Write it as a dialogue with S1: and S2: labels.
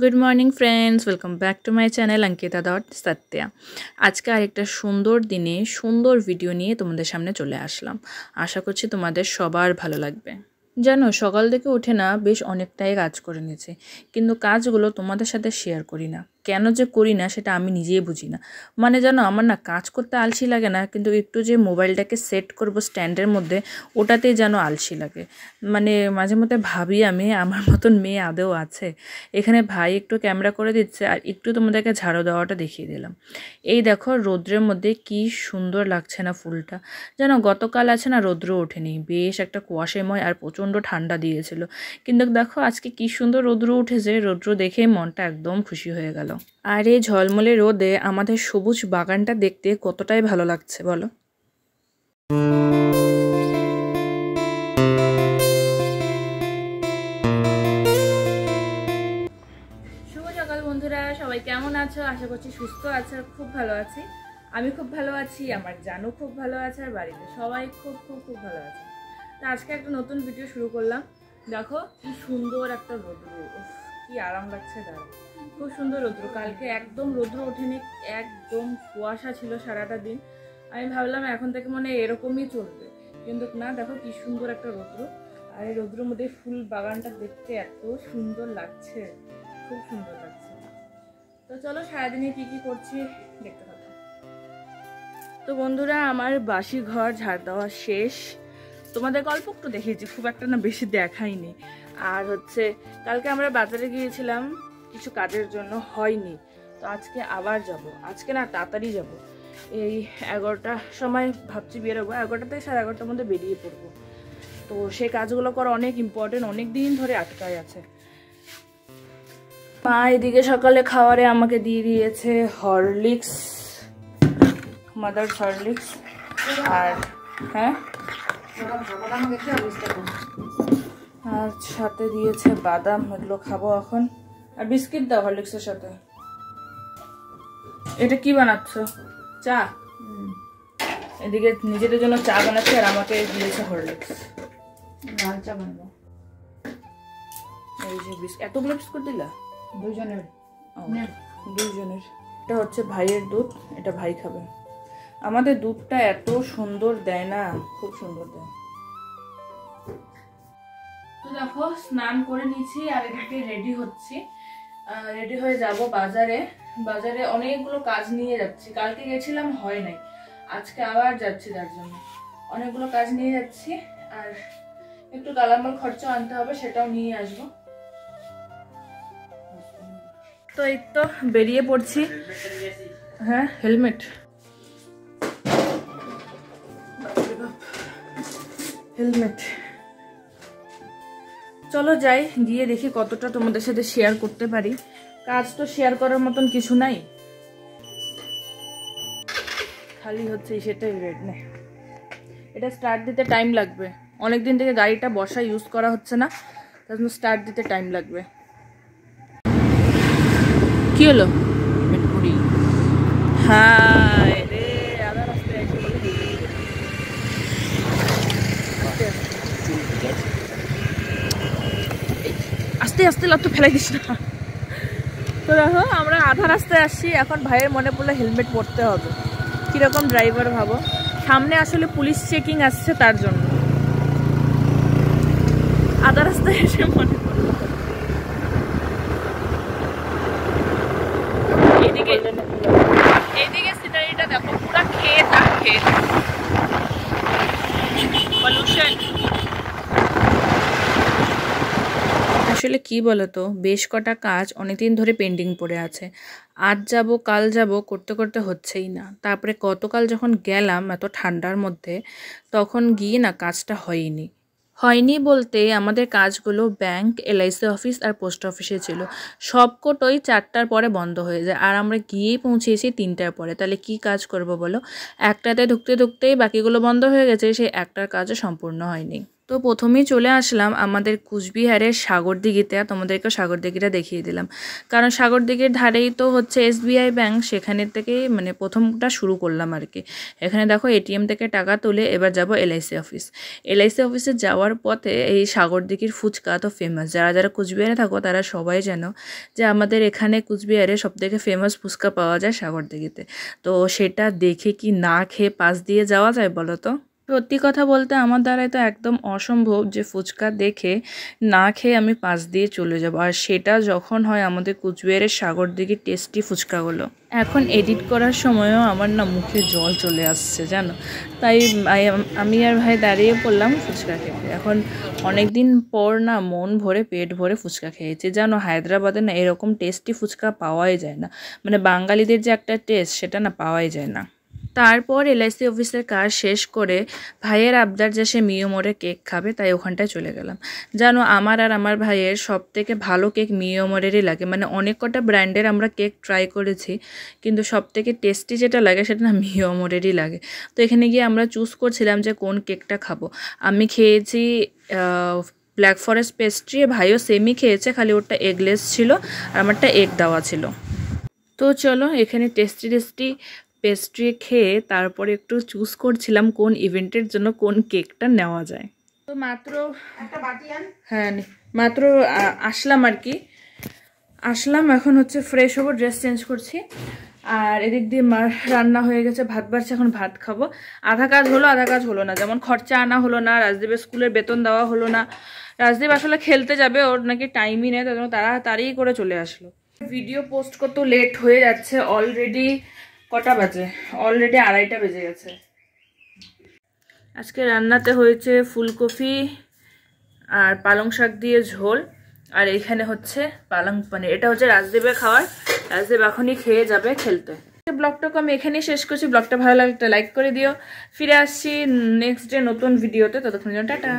S1: Good morning friends, welcome back to my channel Ankita dot Satya. আজকে আরেকটা সুন্দর দিনে সুন্দর ভিডিও নিয়ে তোমাদের সামনে চলে আসলাম। আশা করছি তোমাদের সবার ভালো লাগবে। জানো, সকাল থেকে উঠে না বেশ অনেকটাই কাজ করে নিয়েছি, কিন্তু কাজগুলো তোমাদের সাথে শেয়ার করি না। কেন যে করি না সেটা আমি নিজেই বুঝি না। মানে জানো, আমার না কাজ করতে আলসি লাগে না, কিন্তু একটু যে মোবাইলটাকে সেট করব স্ট্যান্ডের মধ্যে, ওটাতেই যেন আলসি লাগে। মানে মাঝে মধ্যে ভাবি আমি, আমার মতন মেয়ে আদৌ আছে? এখানে ভাই একটু ক্যামেরা করে দিচ্ছে আর একটু তোমাদেরকে ঝাড়ু দেওয়াটা দেখিয়ে দিলাম। এই দেখো, রৌদ্রের মধ্যে কি সুন্দর লাগছে না ফুলটা। যেন গতকাল আছে না, রৌদ্র ওঠেনি, বেশ একটা কুয়াশাময় আর প্রচণ্ড ঠান্ডা দিয়েছিল, কিন্তু দেখো আজকে কি সুন্দর রৌদ্র উঠেছে। রৌদ্র দেখেই মনটা একদম খুশি হয়ে গেল। আর এই ঝলমলে রোদে আমাদের সবুজ বাগানটা দেখতে কতটাই ভালো লাগছে বলো। শুভ সকাল বন্ধুরা, সবাই কেমন আছো? আশা করছি সুস্থ আছো, খুব ভালো আছি। আমি খুব ভালো আছি, আমার জানু খুব ভালো আছে, আর বাড়িতে সবাই খুব খুব খুব ভালো আছে। তো আজকে একটা নতুন ভিডিও শুরু করলাম। দেখো কি সুন্দর একটা রৌদ্র, কি আরাম লাগছে। দাঁড়া, খুব সুন্দর রৌদ্র। কালকে একদম রৌদ্র ওঠেনি, একদম কুয়াশা ছিল সারাটা দিন। আমি ভাবলাম এখন থেকে মনে এরকমই চলবে, কিন্তু না, দেখো কি সুন্দর একটা রৌদ্র। আর এই রৌদ্রের মধ্যে ফুল বাগানটা দেখতে এত সুন্দর লাগছে, খুব সুন্দর লাগছে। তো চলো সারাদিনে কি কি করছি দেখতে থাকো। তো বন্ধুরা, আমার বাসি ঘর ঝাড় দেওয়া শেষ। তোমাদের গল্প একটু দেখিয়েছি, খুব একটা না বেশি দেখাইনি। আর হচ্ছে কালকে আমরা বাজারে গিয়েছিলাম কিছু কাজের জন্য, হয়নি। তো আজকে আবার যাব, আজকে না তাড়াতাড়ি যাব। এই 11টার সময় ভাবছি বেরোবো, 11টা থেকে 11:30টার মধ্যে বেরিয়ে পড়বো। তো সেই কাজগুলো করা অনেক ইম্পর্টেন্ট, অনেক দিন ধরে আটকায় আছে। মা এদিকে সকালে খাবারে আমাকে দিয়ে দিয়েছে হরলিক্স, মাদার হরলিক্স। আর হ্যাঁ, আর সাথে দিয়েছে বাদাম, এগুলো খাবো এখন। আর বিস্কিট দাও হরলিক্সের সাথে। এটা কি বানাচ্ছ? চা? এদিকে নিজেদের জন্য চা বানাচ্ছে আর আমাকে দিয়েছে হরলিক্স। লাল চা বানাবো। এই যে এতগুলো বিস্কুট দিলা? দুইজনের। এটা হচ্ছে ভাইয়ের দুধ, এটা ভাই খাবে। আমাদের দুধটা এত সুন্দর দেয় না, খুব সুন্দর দেয়। তো দেখো, স্নান করে নিয়েছি আর এদিকে রেডি হচ্ছি। রেডি হয়ে যাব বাজারে। বাজারে অনেকগুলো কাজ নিয়ে যাচ্ছি, কালকে গেছিলাম হয় নাই, আজকে আবার যাচ্ছি, তার জন্য অনেকগুলো কাজ নিয়ে যাচ্ছি। আর একটু কালামাল খরচা আনতে হবে, সেটাও নিয়ে আসবো। তো এই তো বেরিয়ে পড়ছি। হ্যাঁ, হেলমেট। হেলমেট। চলো যাই, গিয়ে দেখি কতটা তোমাদের সাথে শেয়ার করতে পারি। কাজ তো শেয়ার করার মতন কিছু নাই, খালি হচ্ছে সেটাই রেড নেই। এটা স্টার্ট দিতে টাইম লাগবে, অনেকদিন থেকে গাড়িটা বসা ইউজ করা হচ্ছে না, তার জন্য স্টার্ট দিতে টাইম লাগবে। কি হলো? হ্যাঁ রে, আধা রাস্তায় আস্তে আস্তে লাভ তো ফেলাই দিস না। তো দেখো, আমরা আধা রাস্তায় আসছি, এখন ভাইয়ের মনে পড়লে হেলমেট পরতে হবে। কিরকম ড্রাইভার ভাবো, সামনে আসলে পুলিশ চেকিং আসছে, তার জন্য আধা রাস্তায় এসে মনে পড়লো। এদিকে সিনারিটা দেখো, পুরা ক্ষেত আর ক্ষেত, পলিউশন। আসলে কি বলতো, বেশ কটা কাজ অনেকদিন ধরে পেন্ডিং পড়ে আছে। আজ যাব কাল যাব করতে করতে হচ্ছেই না। তারপরে গতকাল যখন গেলাম এত ঠান্ডার মধ্যে, তখন গিয়ে না কাজটা হয়নি বলতে আমাদের কাজগুলো ব্যাংক, এলআইসি অফিস আর পোস্ট অফিসে ছিল। সবকটাই 4টার পরে বন্ধ হয়ে যায়, আর আমরা গিয়েই পৌঁছেছি 3টার পরে। তাহলে কি কাজ করব বলো? একটাতে ঢুকতে ঢুকতেই বাকিগুলো বন্ধ হয়ে গেছে, সেই একটার কাজও সম্পূর্ণ হয়নি। তো প্রথমেই চলে আসলাম আমাদের কুচবিহারের সাগরদিঘিতে, আর তোমাদেরকে সাগরদিঘিটা দেখিয়ে দিলাম, কারণ সাগরদিঘির ধারেই তো হচ্ছে SBI ব্যাংক, সেখানের থেকেই মানে প্রথমটা শুরু করলাম আর কি। এখানে দেখো ATM থেকে টাকা তুলে এবার যাব LIC অফিস। LIC অফিসে যাওয়ার পথে এই সাগরদিঘির ফুচকা তো ফেমাস, যারা যারা কুচবিহারে থাকো তারা সবাই জানো যে আমাদের এখানে কুচবিহারে সবথেকে ফেমাস ফুচকা পাওয়া যায় সাগরদিঘিতে। তো সেটা দেখে কি না খেয়ে পাশ দিয়ে যাওয়া যায় বলো তো? সত্যি কথা বলতে আমার দ্বারাই তো একদম অসম্ভব যে ফুচকা দেখে না খেয়ে আমি পাশ দিয়ে চলে যাব, আর সেটা যখন হয় আমাদের কুচবিহারের সাগরদিঘির টেস্টি ফুচকাগুলো। এখন এডিট করার সময়ও আমার না মুখে জল চলে আসছে জানো, তাই আমি আর ভাই দাঁড়িয়ে পড়লাম ফুচকা খেতে। এখন অনেক দিন পর না মন ভরে পেট ভরে ফুচকা খেয়েছি জানো। হায়দ্রাবাদে না এরকম টেস্টি ফুচকা পাওয়াই যায় না, মানে বাঙালিদের যে একটা টেস্ট সেটা না পাওয়াই যায় না। তারপর LIC অফিসের কাজ শেষ করে ভাইয়ের আবদার যে সে মিও মোড়ে কেক খাবে, তাই ওখানটায় চলে গেলাম। জানো আমার আর আমার ভাইয়ের সব থেকে ভালো কেক মিও মোড়েরই লাগে, মানে অনেক কটা ব্র্যান্ডের আমরা কেক ট্রাই করেছি, কিন্তু সব থেকে টেস্টি যেটা লাগে সেটা না মিও মোড়েরই লাগে। তো এখানে গিয়ে আমরা চুজ করছিলাম যে কোন কেকটা খাবো। আমি খেয়েছি ব্ল্যাক ফরেস্ট পেস্ট্রি, ভাইও সেমই খেয়েছে, খালি ওটা এগলেস ছিল আর আমারটা এগ দেওয়া ছিল। তো চলো এখানে টেস্টি পেস্ট্রি খেয়ে তারপরে একটু চুজ করছিলাম কোন ইভেন্টের জন্য কোন কেকটা নেওয়া যায়। তো মাত্র আসলাম আর কি, এখন হচ্ছে ফ্রেশ হবো, ড্রেস চেঞ্জ করছি, আর এদিক দিয়ে মার রান্না হয়ে গেছে, ভাত বাড়ছে, এখন ভাত খাবো। আধা কাজ হলো না, যেমন খরচা আনা হলো না, রাজদীপের স্কুলের বেতন দেওয়া হলো না। রাজদীপ আসলে খেলতে যাবে, ওর নাকি টাইমই নেই, তার জন্য তাড়াতাড়ি করে চলে আসলো। ভিডিও পোস্ট করতেও লেট হয়ে যাচ্ছে, অলরেডি কটা বাজে, অলরেডি 2:30 বেজে গেছে। আজকে রান্নাতে হয়েছে ফুলকপি আর পালং শাক দিয়ে ঝোল, আর এইখানে হচ্ছে পালং পনির। এটা হচ্ছে রাজদীপের খাওয়ার, রাজদীপ এখনই খেয়ে যাবে খেলতে। ব্লগটাকে আমি এখানেই শেষ করছি। ব্লগটা ভালো লাগলে লাইক করে দিও। ফিরে আসছি নেক্সট ডে নতুন ভিডিওতে, ততক্ষণ টাটা।